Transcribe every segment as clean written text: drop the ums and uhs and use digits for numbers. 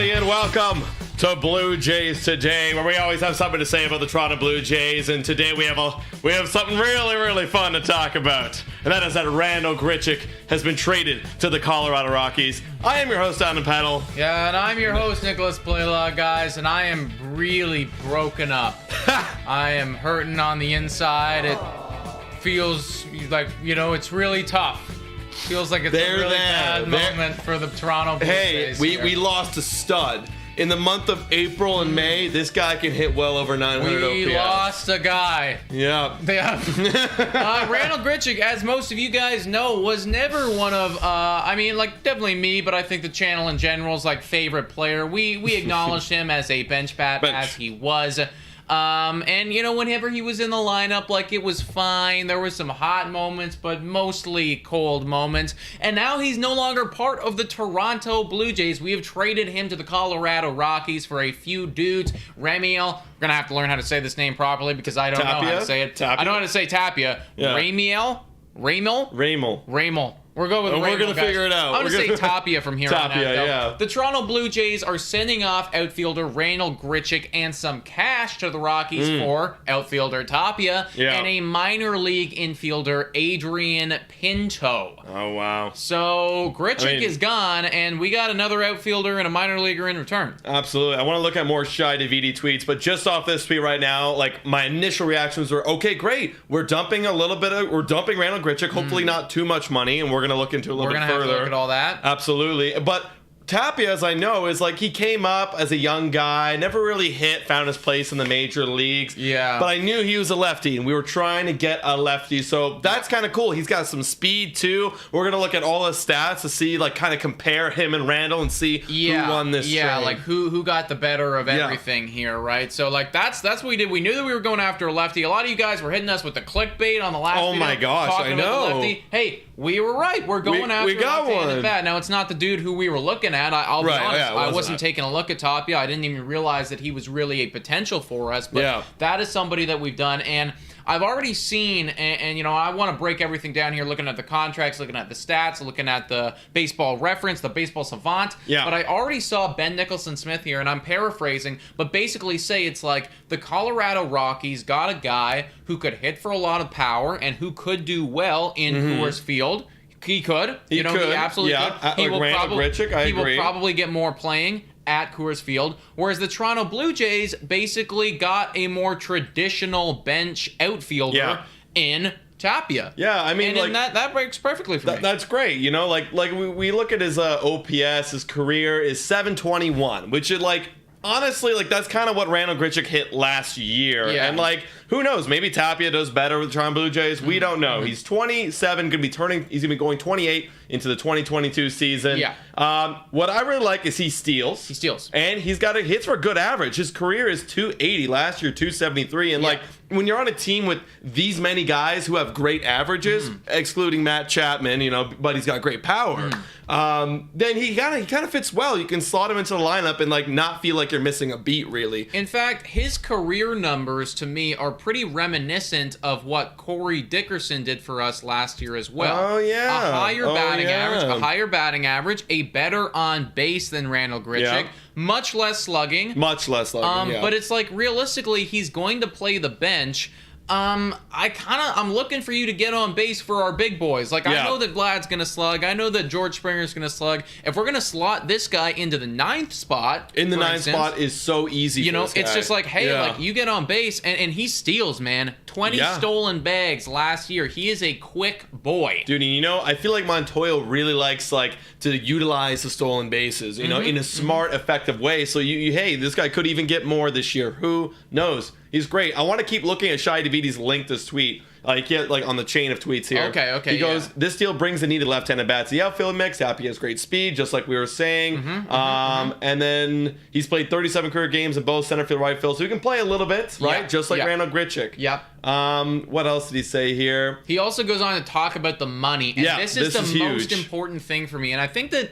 everybody, and welcome to Blue Jays Today, where we always have something to say about the Toronto Blue Jays. And today we have something really fun to talk about, and that is that Randal Grichuk has been traded to the Colorado Rockies. I am your host, Adam Peddle. Yeah, and I'm your host, Nicholas Blaylock, guys, and I am really broken up. I am hurting on the inside. It feels like, it's really tough. Feels like it's a really bad moment for the Toronto Blue Jays. Hey, we lost a stud. In the month of April and May, this guy can hit well over 900 OPS. We lost a guy. Yeah. Randal Grichuk, as most of you guys know, was never one of, definitely me, but I think the channel in general is favorite player. We acknowledged him as a bench bat, as he was. And whenever he was in the lineup, it was fine. There were some hot moments, but mostly cold moments. And now he's no longer part of the Toronto Blue Jays. We have traded him to the Colorado Rockies for a few dudes. Ramiel, we're gonna have to learn how to say this name properly because I don't know how to say it. Tapia? I know how to say Tapia. Yeah. Ramiel. We're going with Ramiel, we're going to figure it out. I'm going to say Tapia from here on out. Yeah. The Toronto Blue Jays are sending off outfielder Randal Grichuk and some cash to the Rockies for outfielder Tapia and a minor league infielder Adrian Pinto. Oh, wow. So Grichuk is gone, and we got another outfielder and a minor leaguer in return. Absolutely. I want to look at more Shy Davidi tweets, but just off this tweet right now, my initial reactions were, okay, great. We're dumping Randal Grichuk, hopefully not too much money, and we're going to look into a little bit further. We're going to have to look at all that. Absolutely. But Tapia, as I know, is he came up as a young guy, never really found his place in the major leagues. Yeah. But I knew he was a lefty, and we were trying to get a lefty, so that's kind of cool. He's got some speed, too. We're going to look at all his stats to see, kind of compare him and Randal and see who won this trade. Yeah, who got the better of everything here, right? So, that's what we did. We knew that we were going after a lefty. A lot of you guys were hitting us with the clickbait on the last video. Oh, my gosh, I know. The lefty. Hey, we were right. We're going after we got left-handed bat. Now, it's not the dude who we were looking at. I'll be honest. I wasn't taking a look at Tapia. I didn't even realize that he was really a potential for us. But that is somebody that we've done. And I've already seen, and I want to break everything down here, looking at the contracts, looking at the stats, looking at the baseball reference, the baseball savant. Yeah. But I already saw Ben Nicholson-Smith here, and I'm paraphrasing, but basically say it's the Colorado Rockies got a guy who could hit for a lot of power and who could do well in Coors Field. He could. He absolutely could. He will probably get more playing at Coors Field, whereas the Toronto Blue Jays basically got a more traditional bench outfielder in Tapia. Yeah, and that breaks perfectly for me. That's great. We look at his OPS, his career is 721, which is honestly, that's kind of what Randal Grichuk hit last year. Yeah. And, who knows? Maybe Tapia does better with the Toronto Blue Jays. We don't know. He's 27, he's going to be going 28 into the 2022 season. Yeah. What I really like is he steals. And he's got hits for a good average. His career is 280. Last year, 273. And, when you're on a team with these many guys who have great averages, excluding Matt Chapman, but he's got great power, then he kind of fits well. You can slot him into the lineup and not feel like you're missing a beat, really. In fact, his career numbers to me are pretty reminiscent of what Corey Dickerson did for us last year as well. Oh yeah, a higher batting average, a better on base than Randal Grichuk. Much less slugging. But it's realistically, he's going to play the bench. I'm looking for you to get on base for our big boys. I know that Vlad's gonna slug. I know that George Springer's gonna slug. If we're gonna slot this guy into the 9th spot, spot is so easy. It's just you get on base, and he steals, man. 20 stolen bags last year. He is a quick boy, dude. I feel like Montoya really likes to utilize the stolen bases, in a smart, effective way. So this guy could even get more this year. Who knows? He's great. I want to keep looking at Shy Davidi's link this tweet. On the chain of tweets here. Okay. He goes, this deal brings the needed left-handed bats. The outfield mix. Tapia has great speed, just like we were saying. And then he's played 37 career games in both center field, right field, so he can play a little bit, right? Just like Randal Grichuk. Yep. What else did he say here? He also goes on to talk about the money, and this is the most important thing for me. And I think that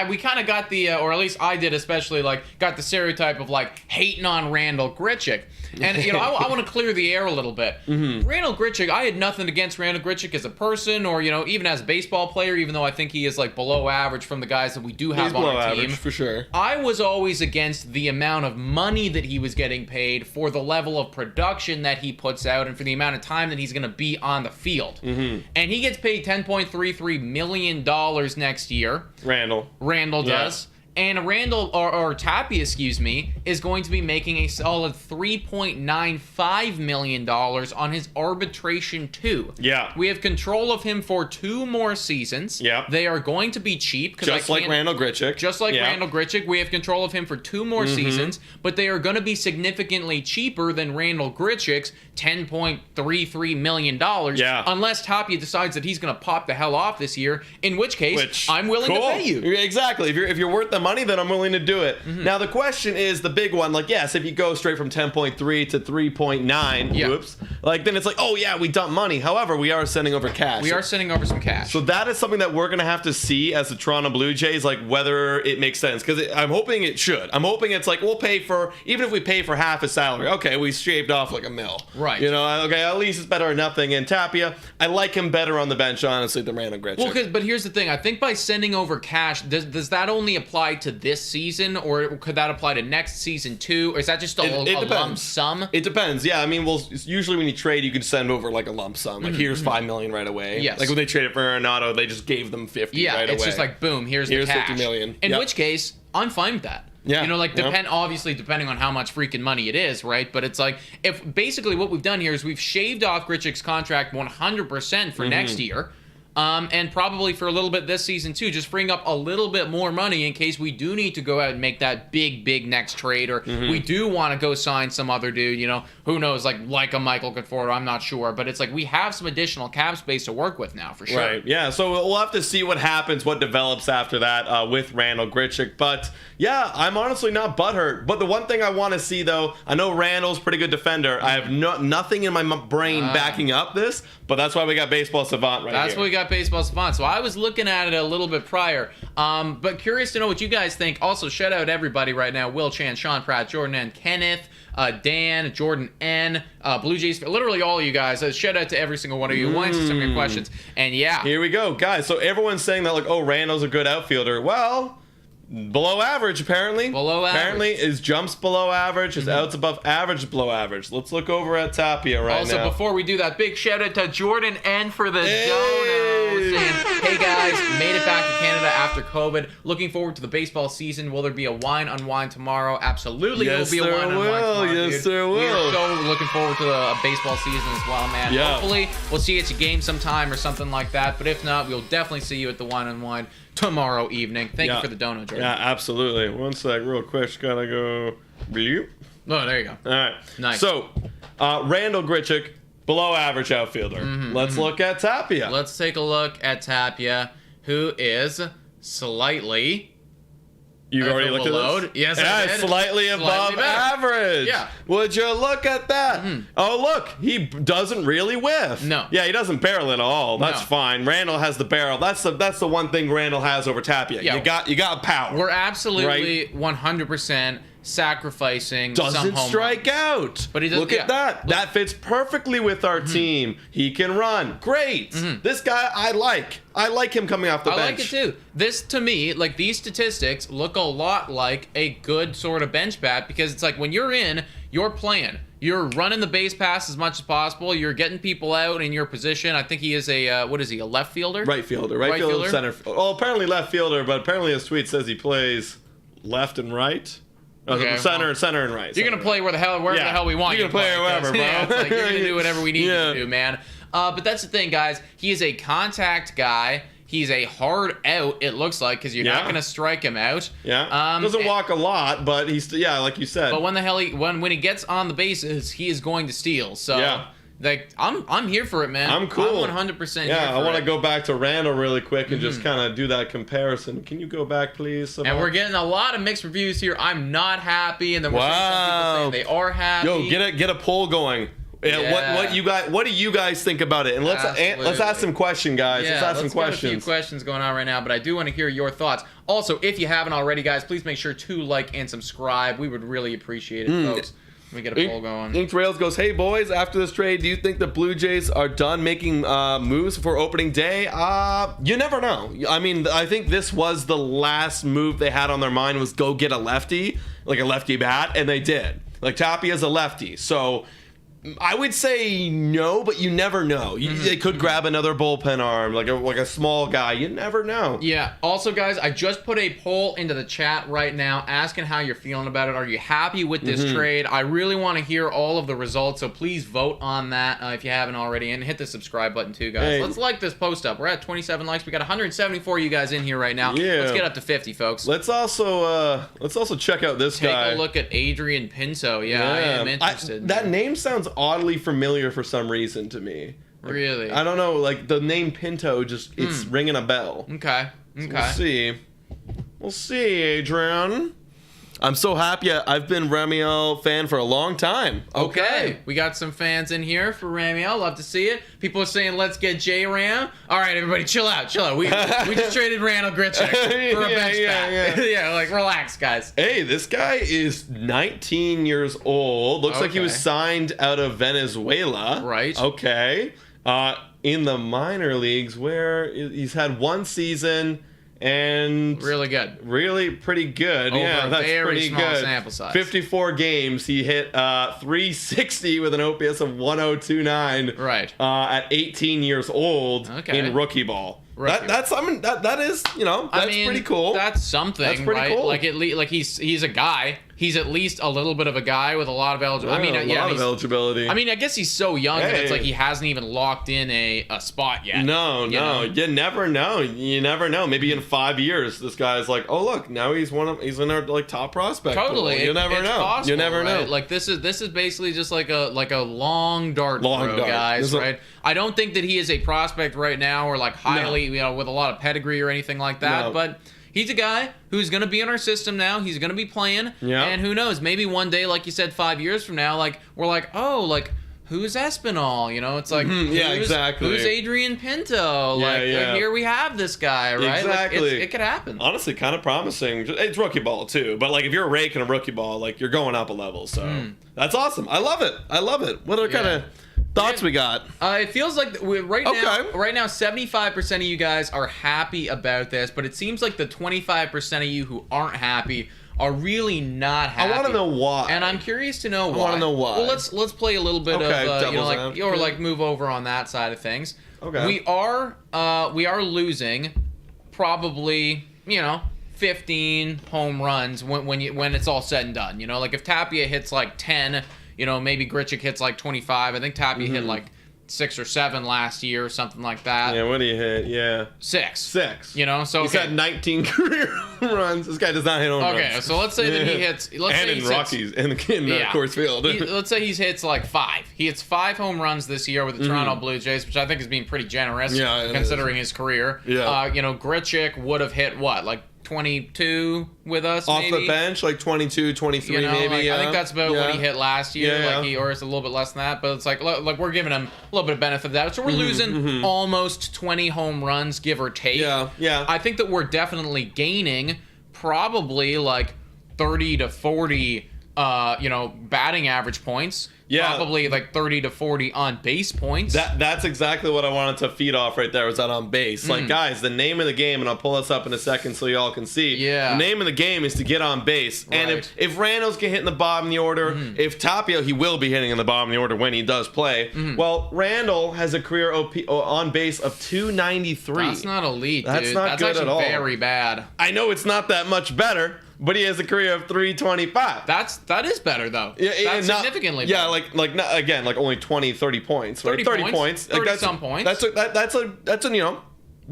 we kind of got the, or at least I did, especially got the stereotype of hating on Randal Grichuk. And I want to clear the air a little bit. Randal Grichuk Grichuk, I had nothing against Randal Grichuk as a person or, even as a baseball player, even though I think he is like below average from the guys that we do have on our team. For sure. I was always against the amount of money that he was getting paid for the level of production that he puts out and for the amount of time that he's going to be on the field. And he gets paid $10.33 million next year. Randal does. And Randal, or Tapia, is going to be making a solid $3.95 million on his arbitration 2. Yeah. We have control of him for 2 more seasons. Yeah. They are going to be cheap. Just like Randal Grichuk. Just like Randal Grichuk. We have control of him for 2 more seasons, but they are going to be significantly cheaper than Randal Grichuk's $10.33 million. Yeah. Unless Tapia decides that he's going to pop the hell off this year, in which case I'm willing to pay you. Exactly. If you're worth the money, then I'm willing to do it. Now the question is the big one. Like, yes, if you go straight from 10.3 to 3.9, whoops, like then it's like, oh yeah, we dump money. However, we are sending over cash. We are sending over some cash. So that is something that we're gonna have to see as the Toronto Blue Jays, like whether it makes sense. Because I'm hoping it should. I'm hoping it's like we'll pay for, even if we pay for half his salary. Okay, we shaved off like $1 million. Right. Okay, at least it's better than nothing. And Tapia, I like him better on the bench, honestly, than Randal Grichuk. Well, but here's the thing. I think by sending over cash, does that only apply to this season, or could that apply to next season too? Or is that just a lump sum? It depends. Yeah, I mean, usually when you trade, you can send over like a lump sum. Like here's $5 million right away. Yes. Like when they traded for Arenado, they just gave them 50 right away. Yeah, it's just like boom, here's the cash. $50 million. In which case, I'm fine with that. Yeah. Obviously depending on how much freaking money it is, right? But it's like, if basically what we've done here is we've shaved off Grichuk's contract 100% for next year. And probably for a little bit this season too, just freeing up a little bit more money in case we do need to go out and make that big next trade, or we do want to go sign some other dude, who knows, like a Michael Conforto, I'm not sure, but it's like we have some additional cap space to work with now for sure. Right, yeah, so we'll have to see what happens, what develops after that with Randal Grichuk, but yeah, I'm honestly not butthurt, but the one thing I want to see though, I know Randall's a pretty good defender, I have nothing in my brain backing up this, but that's why we got Baseball Savant right here. That's why we got Baseball Savant. So I was looking at it a little bit prior, but curious to know what you guys think. Also, shout out everybody right now: Will Chan, Sean Pratt, Jordan N, Kenneth, Dan, Jordan N, Blue Jays, literally all of you guys. Shout out to every single one of you. Why answer some of your questions? And yeah, here we go, guys. So everyone's saying that like, oh, Randall's a good outfielder. Well, below average, apparently. Apparently, his jumps below average, his outs above average, below average. Let's look over at Tapia now. Also, before we do that, big shout out to Jordan N for the dono, saying, hey guys, made it back to Canada after COVID. Looking forward to the baseball season. Will there be a wine unwind tomorrow? Absolutely, yes, there will be a wine unwind tomorrow. Yes, there will. We're so looking forward to the baseball season as well, man. Yeah. Hopefully, we'll see you at your game sometime or something like that. But if not, we'll definitely see you at the wine unwind tomorrow evening. Thank you for the donut, Jordan. Yeah, absolutely. One sec, real quick. Just gotta go. Bloop. Oh, there you go. All right. Nice. So, Randal Grichuk, below average outfielder. Let's look at Tapia. Let's take a look at Tapia, who is slightly. You've already looked at this? Yes, I did. Slightly above average. Yeah. Would you look at that? Oh, look, he doesn't really whiff. No. Yeah, he doesn't barrel at all. That's fine. Randall has the barrel. That's the one thing Randall has over Tapia. Yeah. You got power. We're absolutely 100% sacrificing some doesn't home strike runs. out. But he does, look at that. That fits perfectly with our team. He can run. Great. This guy I like. I like him coming off the bench. I like it too. This, to me, like these statistics look a lot like a good sort of bench bat, because it's like when you're in, you're playing. You're running the base pass as much as possible. You're getting people out in your position. I think he is a, what is he, a left fielder? Right fielder. Right fielder, center. Oh, apparently left fielder, but apparently his tweet says he plays left and right. Okay, center and right. You're going to play wherever the hell we want you to play. You're going to play wherever, bro. Yeah, it's like you're going to do whatever we need you to do, man. But that's the thing, guys. He is a contact guy. He's a hard out, it looks like, because you're not going to strike him out. Yeah. Doesn't walk a lot, but he's, like you said. But when he gets on the bases, he is going to steal. So, like, I'm here for it, man. I'm cool. I'm 100% here for it. Yeah, I want to go back to Randall really quick and just kind of do that comparison. Can you go back, please? And we're getting a lot of mixed reviews here. I'm not happy, and then we're seeing some people saying they are happy. Yo, get a poll going. Yeah. What do you guys think about it? And let's ask some questions, guys. Yeah, let's ask some questions. Got a few questions going on right now, but I do want to hear your thoughts. Also, if you haven't already, guys, please make sure to like and subscribe. We would really appreciate it, folks. We get a poll going. Inked Rails goes, hey boys, after this trade, do you think the Blue Jays are done making moves for opening day? You never know. I mean, I think this was the last move they had on their mind was go get a lefty, like a lefty bat, and they did. Like Tapia's a lefty, so I would say no, but you never know. They could grab another bullpen arm, like a small guy. You never know. Yeah. Also, guys, I just put a poll into the chat right now asking how you're feeling about it. Are you happy with this trade? I really want to hear all of the results, so please vote on that if you haven't already, and hit the subscribe button too, guys. Hey. Let's like this post up. We're at 27 likes. We got 174 you guys in here right now. Yeah. Let's get up to 50, folks. Let's also check out this guy. Take a look at Adrian Pinto. Yeah, I am interested. That name sounds oddly familiar for some reason to me. Really? I don't know, like the name Pinto it's ringing a bell. Okay. So we'll see, Adrian. I'm so happy. I've been Ramiel fan for a long time. Okay. We got some fans in here for Ramiel. Love to see it. People are saying, let's get J-Ram. All right, everybody, chill out. We just traded Randal Grichuk for a bench bat. Yeah, like, relax, guys. Hey, this guy is 19 years old. Looks like he was signed out of Venezuela. Right. Okay. In the minor leagues, where he's had one season... And really good. Really pretty good. Over that's very pretty small good. Sample size. 54 games. He hit 360 with an OPS of 1029. Right. At 18 years old in rookie ball. That's something that is, that's pretty cool. That's something. That's pretty cool. Like he's a guy. He's at least a little bit of a guy with a lot of eligibility. A lot of eligibility. I mean, I guess he's so young that it's like he hasn't even locked in a spot yet. No. You never know. You never know. Maybe in 5 years, this guy's like, oh look, now he's in our like top prospect. Totally. You never know. Possible, you never know. Like this is basically just like a long dart throw, guys. Right. I don't think that he is a prospect right now or like highly, with a lot of pedigree or anything like that. But he's a guy who's going to be in our system now. He's going to be playing. Yeah. And who knows? Maybe one day, like you said, 5 years from now, like we're like, oh, like who's Espinal? It's like, exactly. Who's Adrian Pinto? Here we have this guy, right? Exactly. Like, it could happen. Honestly, kind of promising. It's rookie ball too, but like if you're a rake in a rookie ball, like you're going up a level. So that's awesome. I love it. What are kind of thoughts we got? It feels like right now 75% of you guys are happy about this, but it seems like the 25% of you who aren't happy are really not happy. I want to know why. And I'm curious to know why. I want to know why. Well, let's play a little bit of move over on that side of things. Okay. We are losing probably, 15 home runs when it's all said and done. Like if Tapia hits like 10, maybe Grichuk hits like 25. I think Tapia hit like 6 or 7 last year or something like that. Yeah, what do you hit? Yeah. 6. So he's had 19 career runs. This guy does not hit home runs. Okay, so let's say that he hits... Rockies in Coors Field. Let's say he hits like 5. He hits 5 home runs this year with the Toronto Blue Jays, which I think is being pretty generous considering his career. Yeah. Grichuk would have hit what? Like 22 with us, off maybe? the bench, like 22, 23, maybe. I think that's about what he hit last year, or it's a little bit less than that. But it's like we're giving him a little bit of benefit of that, so we're losing almost 20 home runs, give or take. Yeah. I think that we're definitely gaining probably like 30 to 40, batting average points. Yeah. Probably like 30 to 40 on base points. That's exactly what I wanted to feed off right there, was that on base. Like, guys, the name of the game, and I'll pull this up in a second so y'all can see. Yeah. The name of the game is to get on base. Right. And if Randall's can hit in the bottom of the order, if Tapia, he will be hitting in the bottom of the order when he does play. Well, Randall has a career on base of 293. That's not elite, dude. That's not good at all. That's very bad. I know it's not that much better, but he has a career of 325. That is better though. Yeah, that's significantly better. Yeah, like only 20, 30 points. 30 points. 30 some points. That's a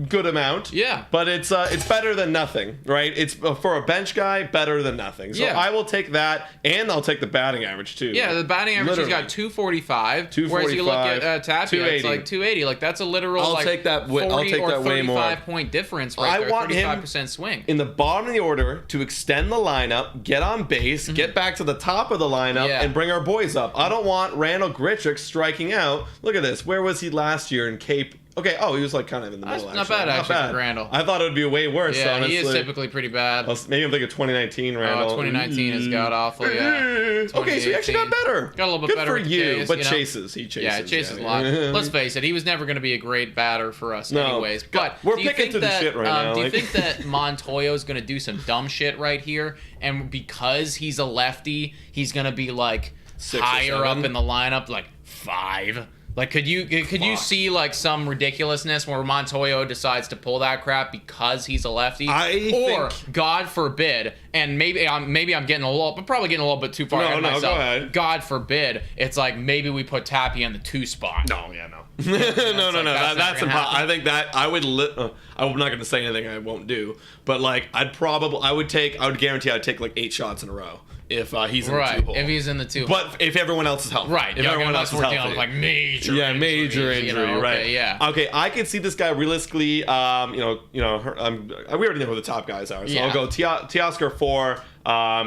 good amount. Yeah. But it's better than nothing, right? It's for a bench guy, better than nothing. So I will take that, and I'll take the batting average too. Yeah, the batting average has got 245. 245. Whereas you look at Tapia, it's like 280. Like that's a literal I'll take that 40 or way more. 35 point difference right there. I want 35% swing. In the bottom of the order to extend the lineup, get on base, get back to the top of the lineup, and bring our boys up. I don't want Randal Grichuk striking out. Look at this. Where was he last year in Cape Okay. Oh, he was like kind of in the middle. Not bad, actually, for Randall. I thought it would be way worse. Yeah, honestly. he is typically pretty bad. Maybe I'm thinking 2019 Randall. 2019 is god awful. Yeah. Okay, so he actually got better. Got a little bit better. Good for you, Ks, but you know? chases. He chases. Yeah, chases a lot. Let's face it, he was never going to be a great batter for us, anyways. But we're picking through the shit right now. Do you think that Montoyo is going to do some dumb shit right here, and because he's a lefty, he's going to be like 6 higher up in the lineup, like 5? Like, could you see like some ridiculousness where Montoyo decides to pull that crap because he's a lefty? Or God forbid, and maybe I'm getting probably getting a little bit too far ahead of myself. Go ahead. God forbid, it's like maybe we put Tapia in the 2 spot. No. No. That's impossible. I think that I would. I'm not going to say anything I won't do, but like I would guarantee I'd take like 8 shots in a row. If he's in the 2 hole. If he's in the 2 hole. But if everyone else is healthy. Right. If everyone else is healthy. Like major injury, you know? right. Okay, yeah. Okay, I could see this guy realistically, we already know who the top guys are. So I'll go Teoscar 4,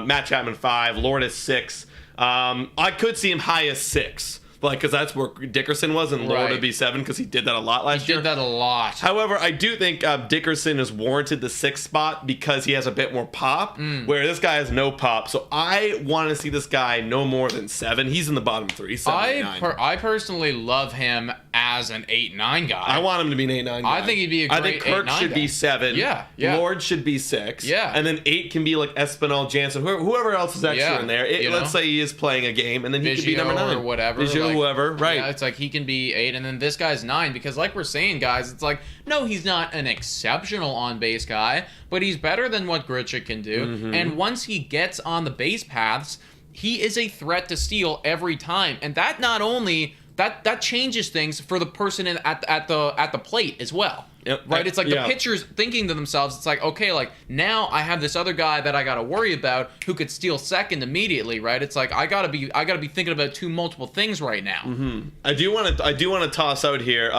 Matt Chapman 5, Lourdes 6. I could see him high as 6. Like, because that's where Dickerson was, and Lord would be 7 because he did that a lot last year. He did that a lot. However, I do think Dickerson is warranted the 6th spot because he has a bit more pop, where this guy has no pop. So I want to see this guy no more than 7. He's in the bottom 3. 7, 9. I personally love him as an 8-9 guy. I want him to be an 8-9 guy. I think he'd be a great 8-9 guy. I think Kirk should be 7. Yeah. Lord should be 6. Yeah. And then 8 can be like Espinal, Jansen, whoever else is extra in there. Let's say he is playing a game, and then he could be number 9. Or whatever. Whoever, right. Yeah, it's like he can be 8, and then this guy's 9, because like we're saying, guys, it's like, no, he's not an exceptional on-base guy, but he's better than what Grichuk can do. Mm-hmm. And once he gets on the base paths, he is a threat to steal every time. And that not only... That changes things for the person at the plate as well. Yep. Right? It's like the pitcher's thinking to themselves, it's like, okay, like now I have this other guy that I got to worry about who could steal second immediately, right? It's like I got to be thinking about multiple things right now. Mm-hmm. I do want to toss out here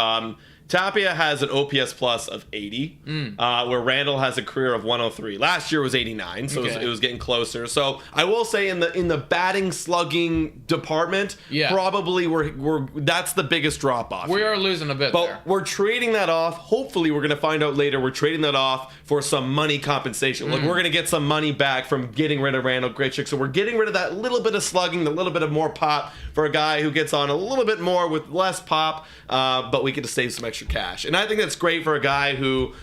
Tapia has an OPS plus of 80, where Randall has a career of 103. Last year was 89, so it was getting closer. So I will say in the batting slugging department, probably we're that's the biggest drop off. We are losing a bit but there. We're trading that off. Hopefully, we're going to find out later. We're trading that off for some money compensation. Like we're going to get some money back from getting rid of Randal Grichuk. So we're getting rid of that little bit of slugging, the little bit of more pop for a guy who gets on a little bit more with less pop, but we get to save some extra cash. And I think that's great for a guy who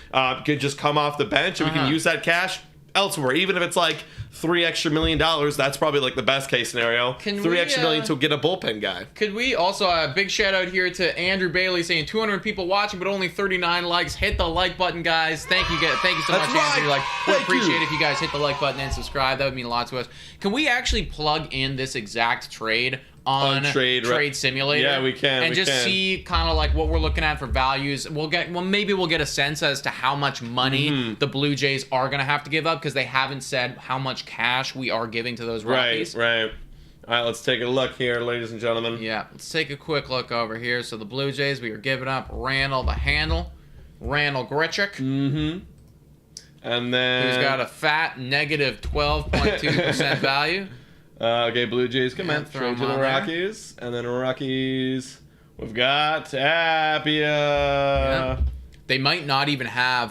could just come off the bench and we can use that cash elsewhere. Even if it's like $3 million, that's probably like the best case scenario. $3 million to get a bullpen guy. Could we also, a big shout out here to Andrew Bailey saying 200 people watching but only 39 likes. Hit the like button, guys. Thank you so much, Andrew. We'd appreciate if you guys hit the like button and subscribe. That would mean a lot to us. Can we actually plug in this exact trade on Trade Simulator? Yeah, we can. And see kind of like what we're looking at for values. Maybe we'll get a sense as to how much money the Blue Jays are going to have to give up, because they haven't said how much cash we are giving to those Rockies. Right. All right, let's take a look here, ladies and gentlemen. Yeah, let's take a quick look over here. So the Blue Jays, we are giving up Randal Grichuk. Mm-hmm. And then... Who's got a fat negative 12.2% value. Okay, Blue Jays, come on. Trade to the Rockies. And then Rockies, we've got Tapia. Yeah. They might not even have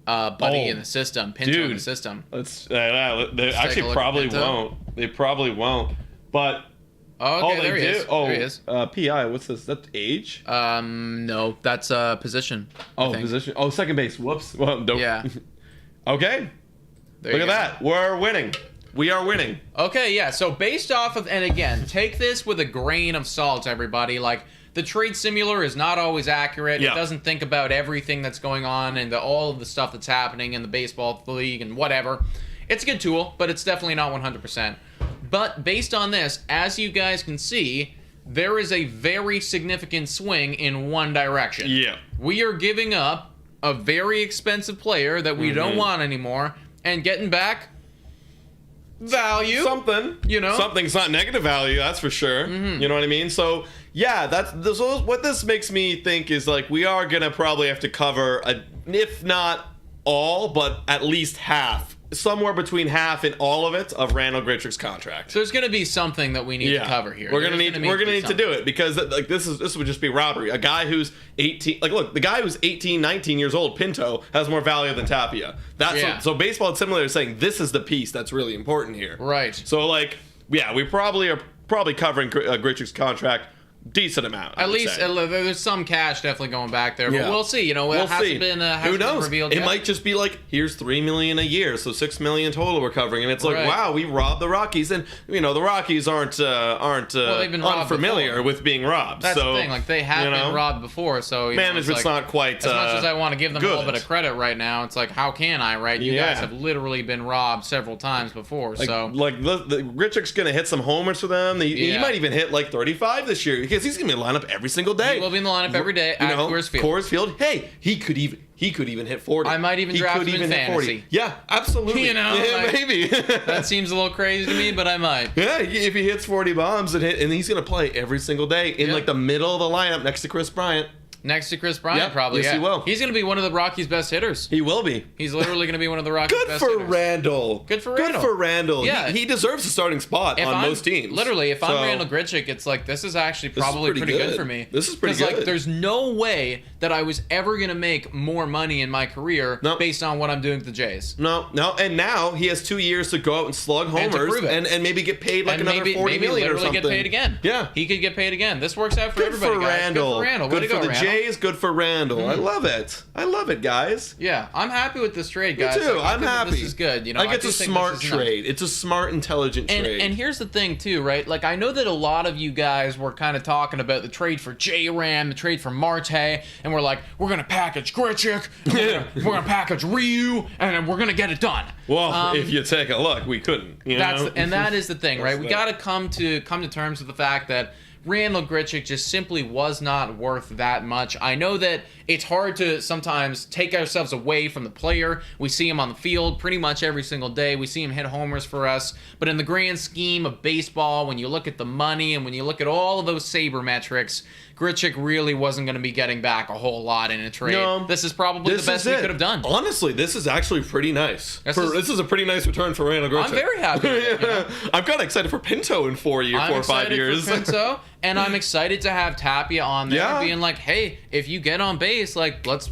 Buddy in the system, Pinto in the system. They actually probably won't. They probably won't. But... there he is. Oh, there he is. PI, what's this? That's age? No, that's position. Position. Oh, second base. Whoops. Well, yeah. Okay. Look at that. We're winning. We are winning. Okay, yeah. So based off of, and again, take this with a grain of salt, everybody. Like, the Trade Simulator is not always accurate. Yeah. It doesn't think about everything that's going on and all of the stuff that's happening in the baseball league and whatever. It's a good tool, but it's definitely not 100%. But based on this, as you guys can see, there is a very significant swing in one direction. Yeah. We are giving up a very expensive player that we don't want anymore and getting back value. Something's not negative value, that's for sure. You know what I mean? So yeah, what this makes me think is like we are gonna probably have to cover if not all, but at least half somewhere between half and all of it of Randal Grichuk's contract. So there's going to be something that we need to cover here. We're going to need to do it because like this would just be robbery. A guy who's 18, like look, the guy who's 18, 19 years old, Pinto, has more value than Tapia. So baseball is similar to saying this is the piece that's really important here. Right. So like we probably are covering Grichuk's contract. Decent amount. At least there's some cash definitely going back there, but we'll see. It hasn't been revealed yet. It might just be like, here's $3 million a year, so $6 million total we're covering, and it's like, wow, we robbed the Rockies, and the Rockies aren't they've been unfamiliar with being robbed. That's the thing, like they have been robbed before, so management's not quite as much as I want to give them a little bit of credit right now. It's like, how can I? Right? You guys have literally been robbed several times before, so the Grichuk's gonna hit some homers for them. He might even hit like 35 this year. Because he's gonna be in the lineup every single day. He will be in the lineup every day at Coors Field. Hey, he could even hit 40. I might even draft him in fantasy. Yeah, absolutely. Maybe. That seems a little crazy to me, but I might. Yeah, if he hits 40 bombs and he's gonna play every single day in like the middle of the lineup next to Chris Bryant. Next to Chris Bryant, probably. Yes, he will. He's going to be one of the Rockies' best hitters. He will be. He's literally going to be one of the Rockies' best hitters. Good for Randal. Yeah. He deserves a starting spot on most teams. Literally, if I'm Randal Grichuk, it's like, this is actually probably pretty good for me. This is pretty good. Like, there's no way that I was ever going to make more money in my career based on what I'm doing with the Jays. No. And now he has 2 years to go out and slug homers and maybe get paid like another $40 million or something. Get paid again. Yeah. He could get paid again. This works out for everybody, guys. Good for Randal. Good for the Jays. Good for Randal. I love it, guys. Yeah, I'm happy with this trade, guys. Me too. I'm happy. This is good. It's a smart trade. It's a smart, intelligent trade. And here's the thing, too, right? Like, I know that a lot of you guys were kind of talking about the trade for J-Ram, the trade for Marte, and we're like, we're going to package Grichuk, we're going to package Ryu, and we're going to get it done. Well, if you take a look, we couldn't. And that is the thing, right? We got to come to terms with the fact that Randal Grichuk just simply was not worth that much. I know that it's hard to sometimes take ourselves away from the player. We see him on the field pretty much every single day. We see him hit homers for us. But in the grand scheme of baseball, when you look at the money and when you look at all of those saber metrics, Grichuk really wasn't going to be getting back a whole lot in a trade. No, this is probably the best we could have done. Honestly, this is actually pretty nice. This is a pretty nice return for Randal Grichuk. I'm very happy with it. I'm kind of excited for Pinto in 4 or 5 years. For Pinto, and I'm excited to have Tapia on there being like, hey, if you get on base, like, let's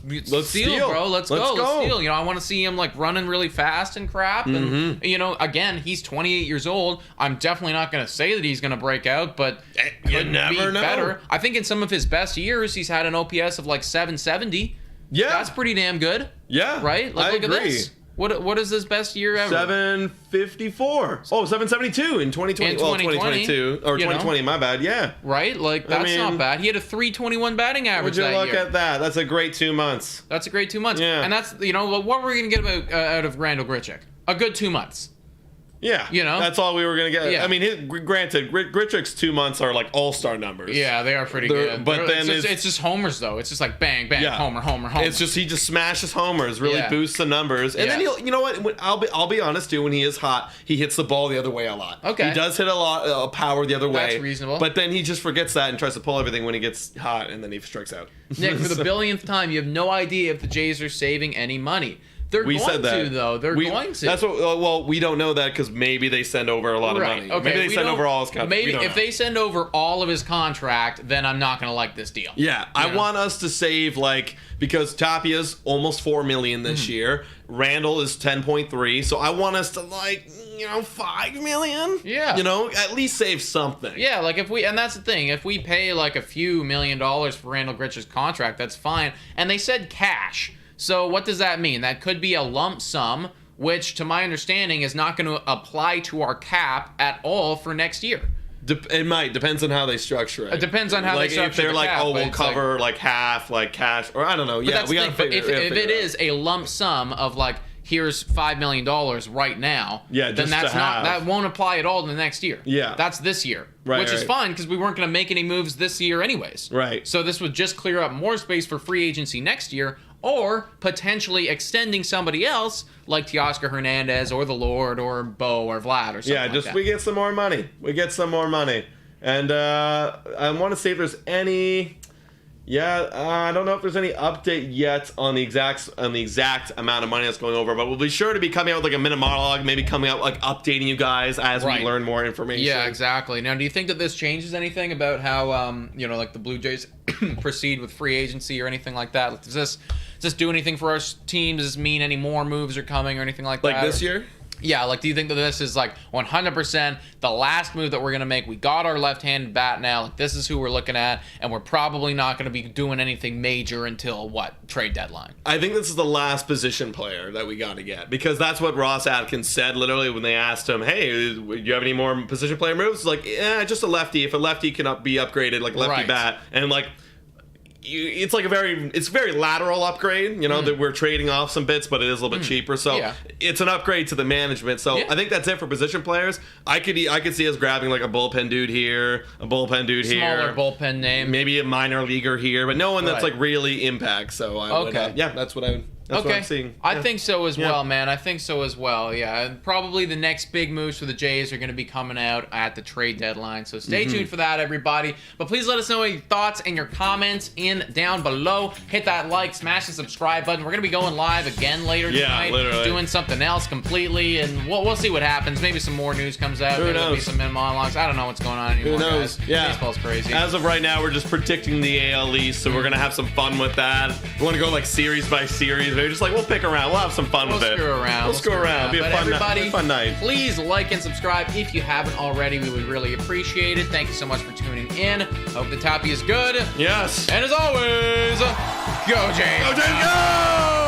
steal, bro. Let's go. Let's steal. I want to see him like running really fast and crap. And again, he's 28 years old. I'm definitely not going to say that he's going to break out, but you never know. Better. I think in some of his best years, he's had an OPS of like 770. Yeah, that's pretty damn good. Yeah, right. Like, look agree. At this. What is his best year ever? 754. Oh, 772 in 2020. Well, 2022 or 2020. My bad. Yeah. Right. Like that's not bad. He had a 321 batting average. Would you look at that? That's a great 2 months. That's a great 2 months. Yeah. And that's what we're gonna get out of Randal Grichuk. A good 2 months. Yeah, that's all we were gonna get. Yeah. I mean, granted, Grichuk's 2 months are like all-star numbers. Yeah, they are pretty good. But then it's just homers though. It's just like bang, bang, homer, homer, homer. It's just he just smashes homers, really boosts the numbers, and then he'll. You know what? I'll be honest too. When he is hot, he hits the ball the other way a lot. Okay, he does hit a lot of power the other way. That's reasonable. But then he just forgets that and tries to pull everything when he gets hot, and then he strikes out. Nick, for the billionth time, you have no idea if the Jays are saving any money. They're going to, though. They're going to. That's what. Well, we don't know that because maybe they send over a lot of money. Okay, maybe they send over all his contract. Maybe if they send over all of his contract, then I'm not going to like this deal. Yeah, I want us to save because Tapia's almost $4 million this year. Randal is 10.3, so I want us to $5 million. Yeah. At least save something. Yeah, and that's the thing. If we pay like a few $1 million for Randal Grichuk's contract, that's fine. And they said cash. So what does that mean? That could be a lump sum, which to my understanding is not going to apply to our cap at all for next year. It might. Depends on how they structure it. It depends on how they structure it. If they're we'll cover half, cash, or I don't know. Yeah, we got to figure it out. If it is a lump sum of here's $5 million right now, then that won't apply at all to the next year. Yeah. That's this year. Which is fine because we weren't going to make any moves this year anyways. Right. So this would just clear up more space for free agency next year, or potentially extending somebody else like Teoscar Hernandez or the Lord or Bo or Vlad or something like that. We get some more money. And I want to see if there's any Yeah, I don't know if there's any update yet on the exact amount of money that's going over, but we'll be sure to be coming out with like a minute monologue, maybe coming out like updating you guys as we learn more information. Yeah, exactly. Now, do you think that this changes anything about how like the Blue Jays proceed with free agency or anything like that? Like, does this do anything for our team? Does this mean any more moves are coming or anything like that? Like this year? Yeah, like, do you think that this is, like, 100% the last move that we're going to make? We got our left-handed bat now. Like, this is who we're looking at, and we're probably not going to be doing anything major until, what, trade deadline? I think this is the last position player that we got to get, because that's what Ross Atkins said, literally, when they asked him, hey, do you have any more position player moves? It's like, yeah, just a lefty. If a lefty cannot be upgraded, like lefty bat, and, like, it's like it's a very lateral upgrade, that we're trading off some bits, but it is a little bit cheaper. So it's an upgrade to the management. So I think that's it for position players. I could see us grabbing like a bullpen dude here, a bullpen dude here, smaller bullpen name, maybe a minor leaguer here, but no one that's like really impacts. So I would, that's what I would. That's what I'm seeing. I think so as well, man. I think so as well, yeah. And probably the next big moves for the Jays are going to be coming out at the trade deadline. So stay tuned for that, everybody. But please let us know your thoughts and your comments down below. Hit that like, smash the subscribe button. We're going to be going live again later tonight. Literally. Doing something else completely. And we'll see what happens. Maybe some more news comes out. Maybe there'll be some monologues. I don't know what's going on anymore, Who knows? Guys. Yeah. Baseball's crazy. As of right now, we're just predicting the AL East, so we're going to have some fun with that. We want to go like series by series. Maybe just like, we'll pick around. We'll have some fun with it. We'll screw around. Be a fun night. Please like and subscribe if you haven't already. We would really appreciate it. Thank you so much for tuning in. Hope the Tapia is good. Yes. And as always, go Jays. Go Jays, go!